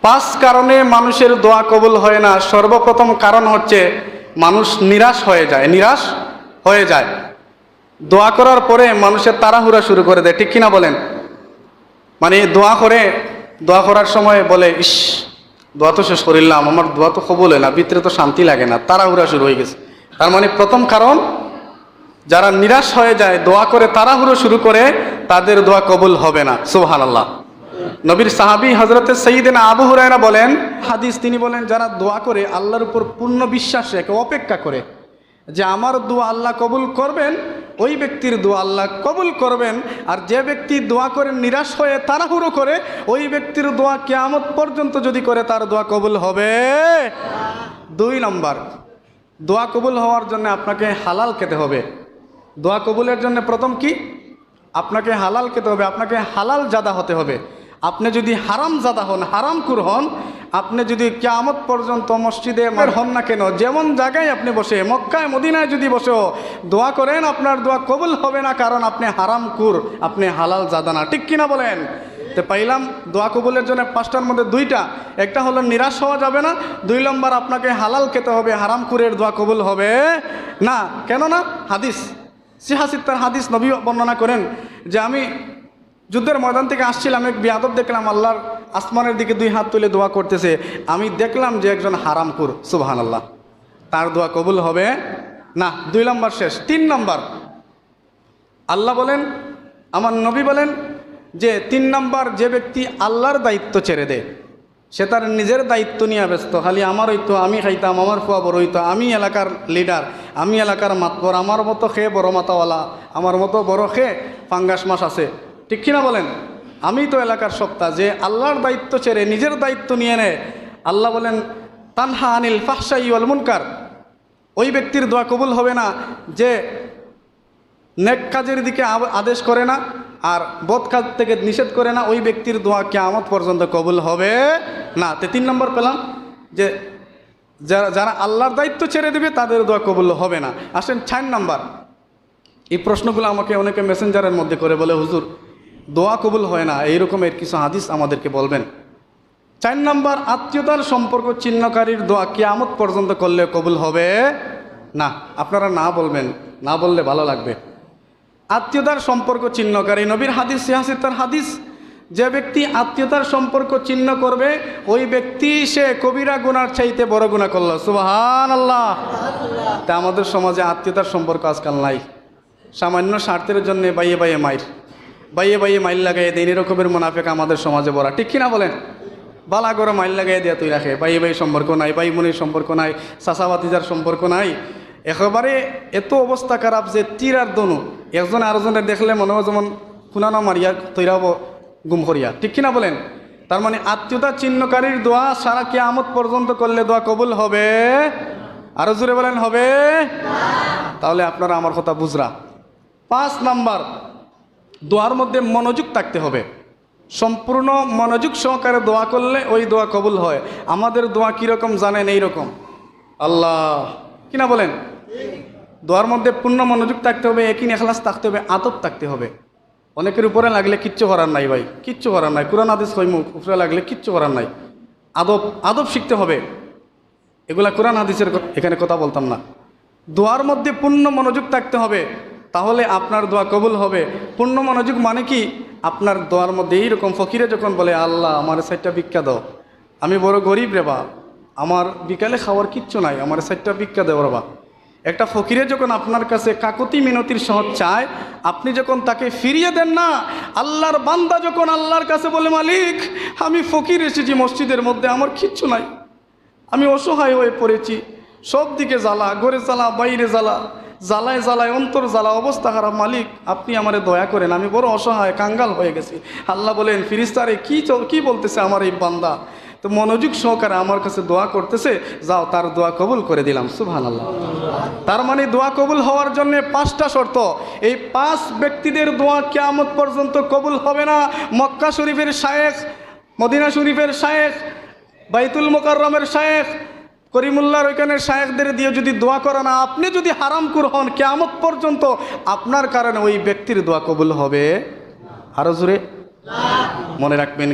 পাঁচ কারণে মানুষের দোয়া কবুল হয় না। সর্বপ্রথম কারণ হচ্ছে মানুষ নিরাশ হয়ে যায়। দোয়া করার পরে মানুষের তাড়াহুড়া শুরু করে দেয়, ঠিক কিনা বলেন? মানে দোয়া করার সময় বলে, ইস দোয়া তো শেষ করিলাম, আমার দোয়া তো কবুল হয় না, ভিতরে তো শান্তি লাগে না, তাড়াহুড়া শুরু হয়ে গেছে। তার মানে প্রথম কারণ, যারা নিরাশ হয়ে যায়, দোয়া করে তাড়াহুড়ো শুরু করে, তাদের দোয়া কবুল হবে না। সুবহানাল্লাহ। নবীর সাহাবী হযরতে সাইয়্যিদিনা আবু হুরায়রা বলেন, হাদিস, তিনি বলেন, যারা দোয়া করে আল্লাহর উপর পূর্ণ বিশ্বাস রেখে অপেক্ষা করে যে আমার দোয়া আল্লাহ কবুল করবেন, ওই ব্যক্তির দোয়া আল্লাহ কবুল করবেন। আর যে ব্যক্তি দোয়া করে নিরাশ হয়ে তাড়াহুড়ো করে, ওই ব্যক্তির দোয়া কিয়ামত পর্যন্ত যদি করে, তার দোয়া কবুল হবে। 2 নম্বর, দোয়া কবুল হওয়ার জন্য আপনাকে হালাল খেতে হবে। দোয়া কবুলের জন্য প্রথম কি? আপনাকে হালাল খেতে হবে, আপনাকে হালাল জাদা হতে হবে। আপনি যদি হারাম জাদা হন, হারামখোর হন, আপনি যদি কিয়ামত পর্যন্ত মসজিদে হন না কেন, যেমন জায়গায় আপনি বসে, মক্কায় মদিনায় যদি বসেও দোয়া করেন, আপনার দোয়া কবুল হবে না, কারণ আপনি হারামখোর, আপনি হালাল জাদা না, ঠিক কিনা বলেন? তো পাইলাম, দোয়া কবুলের জন্য 5টার মধ্যে 2টা। একটা হলো নিরাশ হওয়া যাবে না, 2 নম্বর আপনাকে হালাল খেতে হবে, হারামখোরের দোয়া কবুল হবে না। কেননা হাদিস, সিহাসিত্তার হাদিস, নবী বর্ণনা করেন যে আমি যুদ্ধের ময়দান থেকে আসছিলাম, এক বিয়াদব দেখলাম আল্লাহর আসমানের দিকে 2 হাত তুলে দোয়া করতেছে। আমি দেখলাম যে একজন হারামখোর, সুবহানাল্লাহ, তার দোয়া কবুল হবে না। 2 নম্বর শেষ। 3 নম্বর, আল্লাহ বলেন, আমার নবী বলেন যে 3 নম্বর, যে ব্যক্তি আল্লাহর দায়িত্ব ছেড়ে দেয়, সে তার নিজের দায়িত্ব নিয়ে ব্যস্ত, খালি আমার হইতো, আমি খাইতাম, আমার ফুয়া বড় হইতো, আমি এলাকার লিডার, আমি এলাকার মাতবর, আমার মতো খেয়ে বড় মাতাওয়ালা, আমার মতো বড় খেয়ে ফাঙ্গাস মাস আছে, ঠিক কিনা বলেন? আমি তো এলাকার সত্তা। যে আল্লাহর দায়িত্ব ছেড়ে নিজের দায়িত্ব নিয়ে নেয়, আল্লাহ বলেন তানহা আনিল ফাহশাই ওয়াল মুনকার, ওই ব্যক্তির দোয়া কবুল হবে না। যে নেক কাজের দিকে আদেশ করে না আর বদ কাজ থেকে নিষেধ করে না, ওই ব্যক্তির দোয়া কিয়ামত পর্যন্ত কবুল হবে না। 3 নম্বর পেলাম, যে যারা আল্লাহর দায়িত্ব ছেড়ে দেবে, তাদের দোয়া কবুল হবে না। আসেন 4 নম্বর। এই প্রশ্নগুলো আমাকে অনেকে মেসেঞ্জারের মধ্যে করে বলে, হুজুর দোয়া কবুল হয় না, এইরকমের কিছু হাদিস আমাদেরকে বলবেন। 4 নম্বর, আত্মীয়তার সম্পর্ক ছিন্নকারীর দোয়া কিয়ামত পর্যন্ত করলে কবুল হবে না। আপনারা না বলবেন, না বললে ভালো লাগবে। আত্মীয়তার সম্পর্ক ছিন্নকারী, নবীর হাদিস, সিহাসিত্তার হাদিস, যে ব্যক্তি আত্মীয়তার সম্পর্ক ছিন্ন করবে, ওই ব্যক্তি সে কবিরা গুনার চাইতে বড় গুনাহ করল। সুবহানাল্লাহ। তা আমাদের সমাজে আত্মীয়তার সম্পর্ক আজকাল নাই। সামান্য স্বার্থের জন্য বাইয়ে বাইয়ে মাইল লাগাইয়ে দেয়, এরকমের মুনাফিক আমাদের সমাজে বড়া, ঠিক কিনা বলেন? বালা করে মাইল লাগাইয়ে দেয়া তুই রাখে, বাইয়ে সম্পর্ক নাই, ভাই বোনের সম্পর্ক নাই, চাচা ভাতিজার সম্পর্ক নাই। একেবারে এত অবস্থা খারাপ যে তীর আর দনু, একজনে আরেকজনের দেখলে মনে হয় যেমন খুনানো মারিয়া তৈরাব গুম করিয়া, ঠিক কিনা বলেন? তার মানে আত্মীয়তা ছিন্নকারীর দোয়া সারা কিয়ামত পর্যন্ত করলে দোয়া কবুল হবে? আরো জোরে বলেন, হবে? তাহলে আপনারা আমার কথা বুঝরা। 5 নম্বর, দোয়ার মধ্যে মনোযোগ থাকতে হবে। সম্পূর্ণ মনোযোগ সহকারে দোয়া করলে ওই দোয়া কবুল হয়। আমাদের দোয়া কীরকম জানেন? এইরকম, আল্লাহ, কিনা বলেন? দোয়ার মধ্যে পূর্ণ মনোযোগ থাকতে হবে, একই এখলাস থাকতে হবে, আদব থাকতে হবে। অনেকের উপরে লাগলে কিচ্ছু করার নাই ভাই, কিচ্ছু করার নাই। কোরআন হাদিস কইমুখ উপরে লাগলে কিচ্ছু করার নাই। আদব শিখতে হবে। এগুলা কোরআন হাদিসের এখানে কথা বলতাম না। দোয়ার মধ্যে পূর্ণ মনোযোগ থাকতে হবে, তাহলে আপনার দোয়া কবুল হবে। পূর্ণ মনোযোগ মানে কি? আপনার দোয়ার মধ্যে এইরকম, ফকিরে যখন বলে, আল্লাহ আমার 4টা ভিক্ষা দাও, আমি বড় গরিব রে বা, আমার বিকালে খাওয়ার কিচ্ছু নাই, আমার 4টা ভিক্ষা দেও রে বা। একটা ফকিরে যখন আপনার কাছে কাকুতি মিনতির সহ চায়, আপনি যখন তাকে ফিরিয়ে দেন না, আল্লাহর বান্দা যখন আল্লাহর কাছে বলে, মালিক আমি ফকির এসেছি মসজিদের মধ্যে, আমার কিচ্ছু নাই, আমি অসহায় হয়ে পড়েছি, সব দিকে জ্বালা, ঘরে জ্বালা, বাইরে জ্বালা, জ্বালায় জ্বালায় অন্তর জ্বালা, অবস্থা খারাপ, মালিক আপনি আমারে দয়া করেন, আমি বড় অসহায়, কাঙ্গাল হয়ে গেছি। আল্লাহ বলেন, ফিরিস্তারে কি বলতেছে আমার এই বান্দা? তো মনোযোগ সহকারে আমার কাছে দোয়া করতেছে, যাও তার দোয়া কবুল করে দিলাম। সুবহানাল্লাহ। তার মানে দোয়া কবুল হওয়ার জন্য 5টা শর্ত। এই 5 ব্যক্তিদের দোয়া কিয়ামত পর্যন্ত কবুল হবে না। মক্কা শরীফের শায়েখ, মদিনা শরীফের শায়েখ, বাইতুল মুকাররমের শায়েখ, করিমুল্লাহর ওইখানের শায়েখদের দিয়ে যদি দোয়া করে না, আপনি যদি হারামখোর হন, কিয়ামত পর্যন্ত আপনার কারণে ওই ব্যক্তির দোয়া কবুল হবে। আরো জোরে মনে রাখবেন।